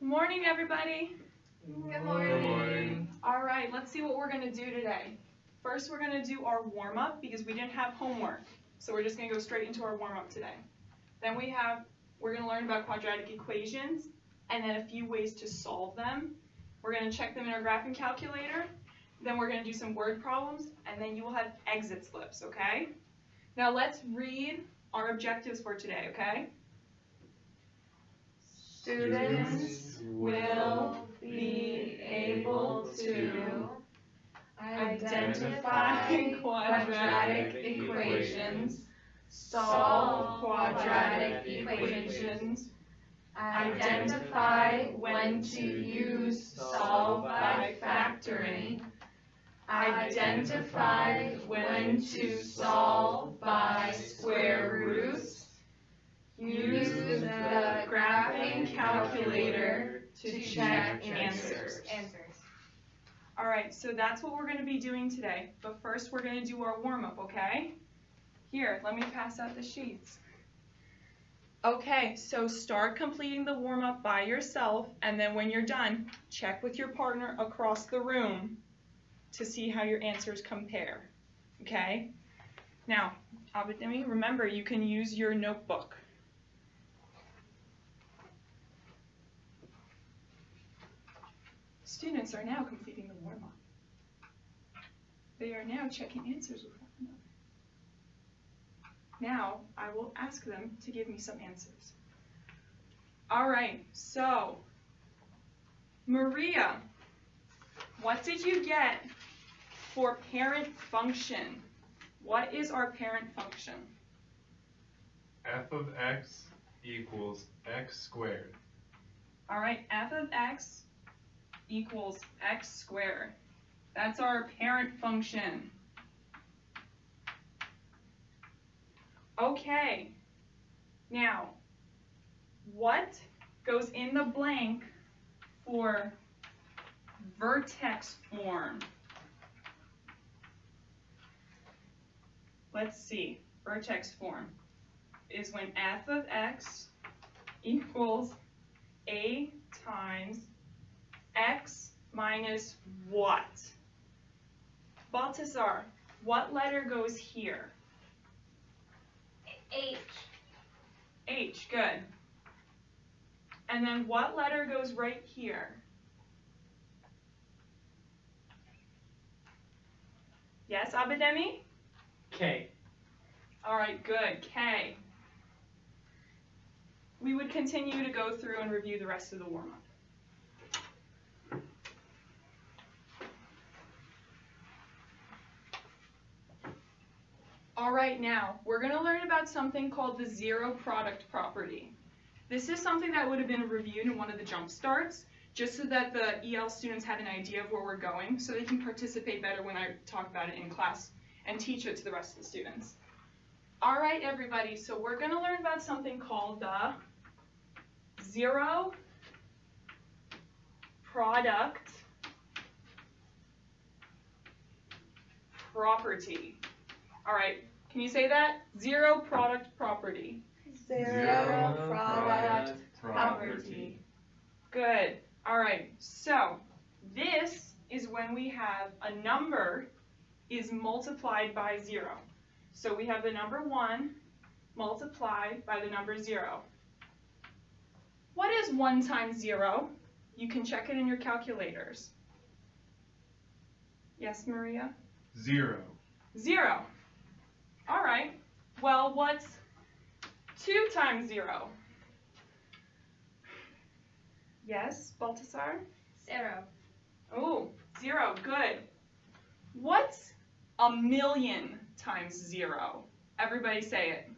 Good morning, everybody. Good morning. Good morning. All right, let's see what we're going to do today. First, we're going to do our warm-up because we didn't have homework. So we're just going to go straight into our warm-up today. Then we're going to learn about quadratic equations and then a few ways to solve them. We're going to check them in our graphing calculator. Then we're going to do some word problems, and then you will have exit slips, okay? Now let's read our objectives for today, okay? Students will be able to identify quadratic equations, solve quadratic equations, identify when to use solve by factoring, identify when to solve by square roots, use the graphing calculator to check answers. All right, so that's what we're going to be doing today. But first, we're going to do our warm-up, okay? Here, let me pass out the sheets. Okay, so start completing the warm-up by yourself, and then when you're done, check with your partner across the room to see how your answers compare, okay? Now, Abidemi, remember, you can use your notebook. Students are now completing the warm-up. They are now checking answers with one another. Now, I will ask them to give me some answers. All right, so, Maria, what did you get for parent function? What is our parent function? F of x equals x squared. All right, f of x equals x squared. That's our parent function. Okay, now, what goes in the blank for vertex form? Let's see, vertex form is when f of x equals a times x minus what? Balthazar, what letter goes here? H. H, good. And then what letter goes right here? Yes, Abidemi? K. All right, good, K. We would continue to go through and review the rest of the warm-up. All right, now, we're going to learn about something called the zero product property. This is something that would have been reviewed in one of the jump starts, just so that the EL students had an idea of where we're going, so they can participate better when I talk about it in class and teach it to the rest of the students. All right, everybody, so we're going to learn about something called the zero product property. All right, can you say that? Zero product property. Zero product property. Good. All right, so this is when we have a number is multiplied by 0. So we have the number 1 multiplied by the number 0. What is 1 times 0? You can check it in your calculators. Yes, Maria? 0. 0. All right. Well, what's 2 times 0? Yes, Balthazar? 0. Oh, 0. Good. What's 1,000,000 times 0? Everybody say it.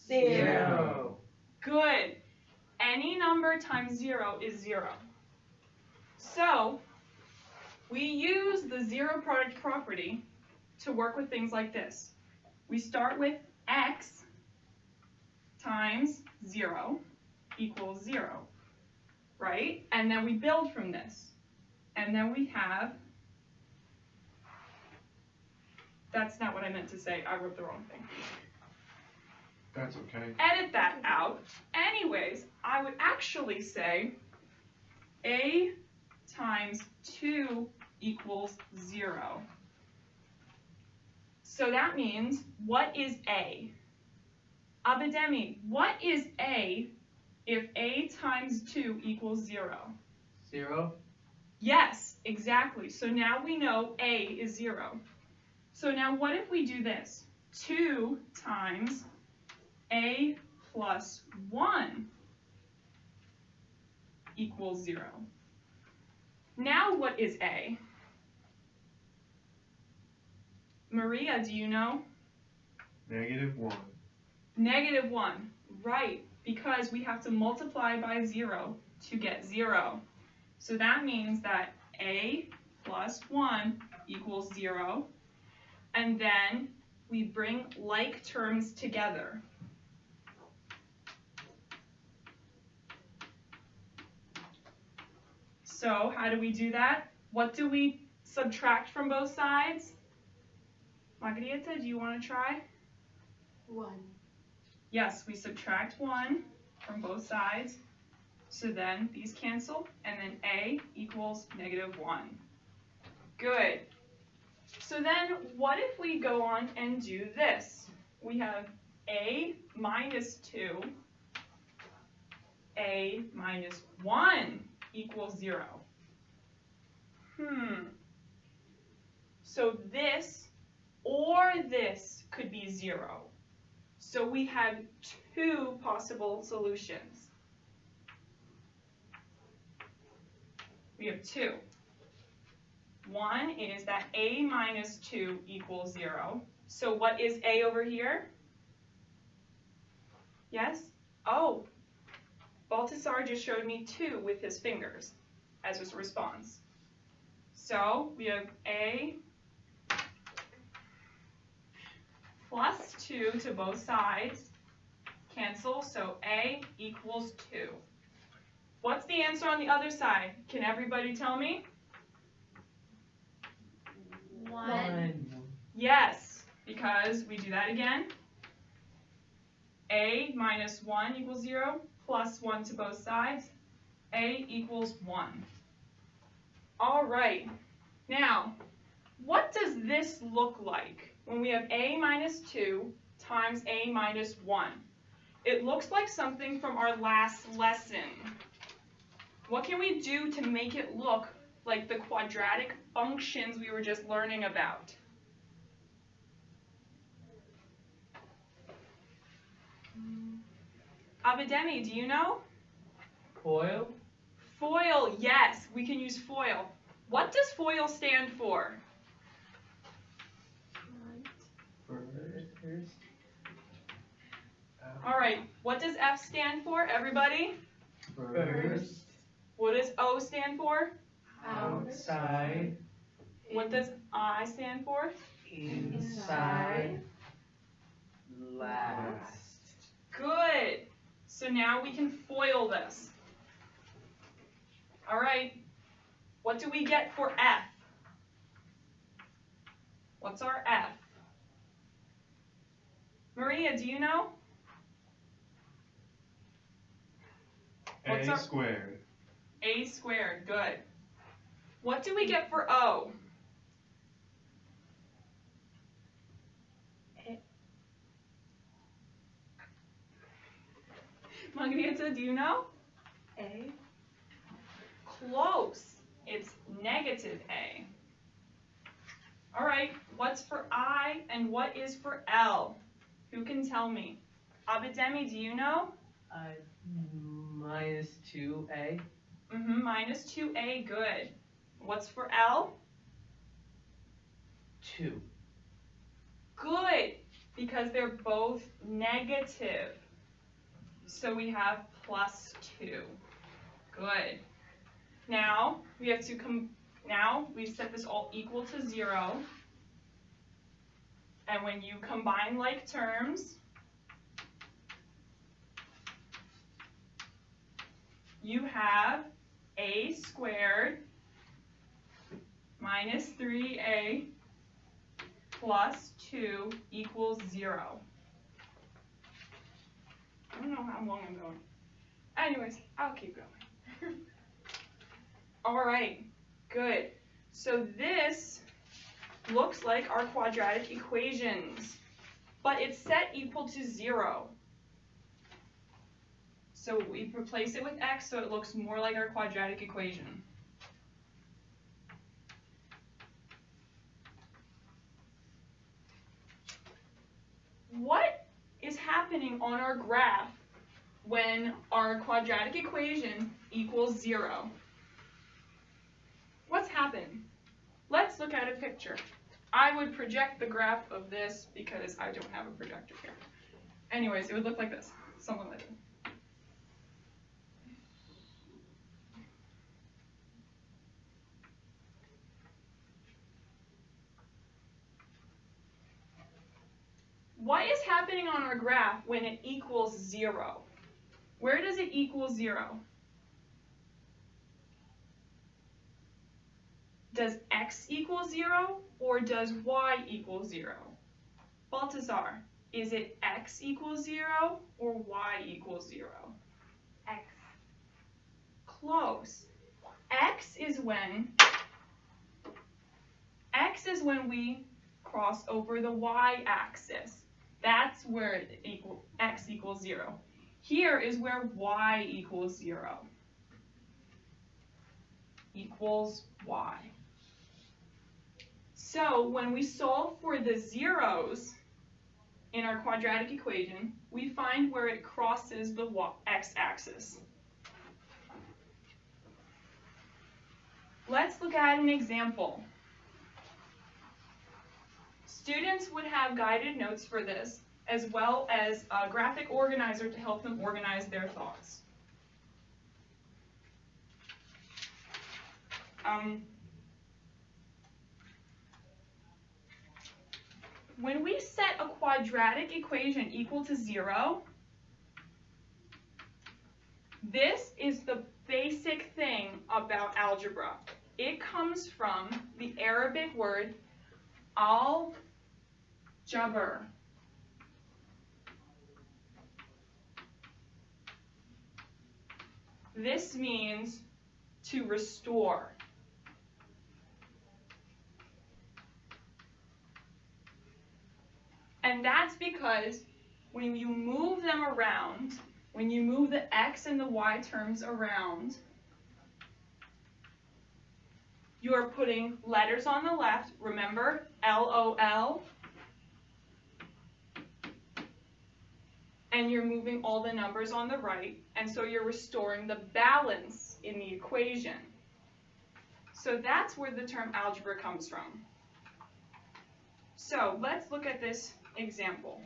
0. Good. Any number times 0 is 0. So, we use the zero product property to work with things like this. We start with x times 0 equals 0, right? And then we build from this. And then we have, that's not what I meant to say, I wrote the wrong thing. That's okay. Edit that out. Anyways, I would actually say A times 2 equals 0. So that means, what is A? Abidemi, what is A if A times 2 equals 0? 0. Yes, exactly. So now we know A is 0. So now what if we do this? 2 times A plus 1 equals 0. Now what is A? Maria, do you know? -1. -1, right, because we have to multiply by 0 to get 0. So that means that A plus 1 equals 0, and then we bring like terms together. So how do we do that? What do we subtract from both sides? Margarita, do you want to try? 1. Yes, we subtract 1 from both sides. So then these cancel, and then A equals -1. Good. So then what if we go on and do this? We have A minus 2, A minus 1 equals 0. So this or this could be 0. So we have 2 possible solutions. We have 2. One is that A minus 2 equals 0. So what is A over here? Yes? Oh, Baltasar just showed me 2 with his fingers as his response. So we have A plus 2 to both sides. Cancel, so A equals 2. What's the answer on the other side? Can everybody tell me? 1. Yes, because we do that again. A minus 1 equals 0, plus 1 to both sides. A equals 1. All right. Now, what does this look like when we have A minus 2 times A minus 1? It looks like something from our last lesson. What can we do to make it look like the quadratic functions we were just learning about? Abidemi, do you know? Foil. FOIL, yes, we can use FOIL. What does FOIL stand for? First. All right, what does F stand for, everybody? First. What does O stand for? Outside. What does I stand for? Inside. Last. Good. So now we can FOIL this. All right, what do we get for F? What's our F? Maria, do you know? What's A our- squared. A squared, good. What do we get for O? Margarita, do you know? A. Close. It's negative A. All right, what's for I and what is for L? Who can tell me? Abidemi, do you know? Minus 2A. Minus 2A, good. What's for L? 2. Good, because they're both negative. So we have plus 2. Good. Now we have to now we set this all equal to 0. And when you combine like terms, you have A squared minus 3A plus 2 equals 0. I don't know how long I'm going. Anyways, I'll keep going. All right, good. So this looks like our quadratic equations, but it's set equal to 0. So we replace it with x so it looks more like our quadratic equation. What is happening on our graph when our quadratic equation equals 0? What's happened? Let's look at a picture. I would project the graph of this because I don't have a projector here. Anyways, it would look like this, something like this. What is happening on our graph when it equals 0? Where does it equal 0? Does x equal 0 or does y equal 0? Balthazar, is it x equals 0 or y equals 0? X. Close. X is when we cross over the y-axis. That's where x equals 0. Here is where y equals 0. Equals y. So when we solve for the zeros in our quadratic equation, we find where it crosses the x-axis. Let's look at an example. Students would have guided notes for this, as well as a graphic organizer to help them organize their thoughts. When we set a quadratic equation equal to 0, this is the basic thing about algebra. It comes from the Arabic word al-jabr. This means to restore. And that's because when you move them around, when you move the x and the y terms around, you are putting letters on the left, remember, LOL, and you're moving all the numbers on the right, and so you're restoring the balance in the equation. So that's where the term algebra comes from. So let's look at this example.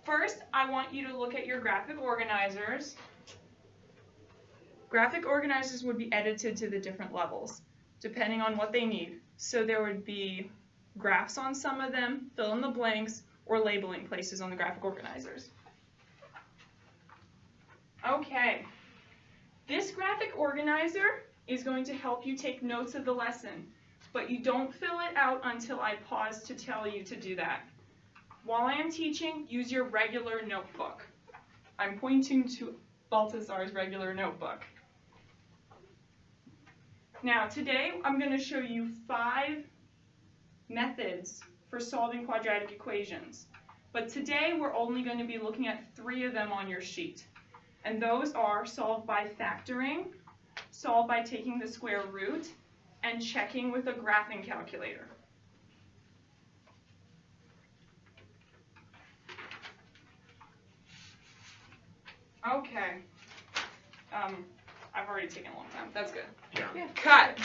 First, I want you to look at your graphic organizers. Graphic organizers would be edited to the different levels, depending on what they need. So there would be graphs on some of them, fill in the blanks, or labeling places on the graphic organizers. Okay, this graphic organizer is going to help you take notes of the lesson, but you don't fill it out until I pause to tell you to do that. While I am teaching, use your regular notebook. I'm pointing to Balthazar's regular notebook. Now, today I'm going to show you 5 methods for solving quadratic equations. But today we're only going to be looking at 3 of them on your sheet. And those are solve by factoring, solve by taking the square root, and checking with a graphing calculator. Okay. I've already taken a long time. That's good. Yeah. Cut.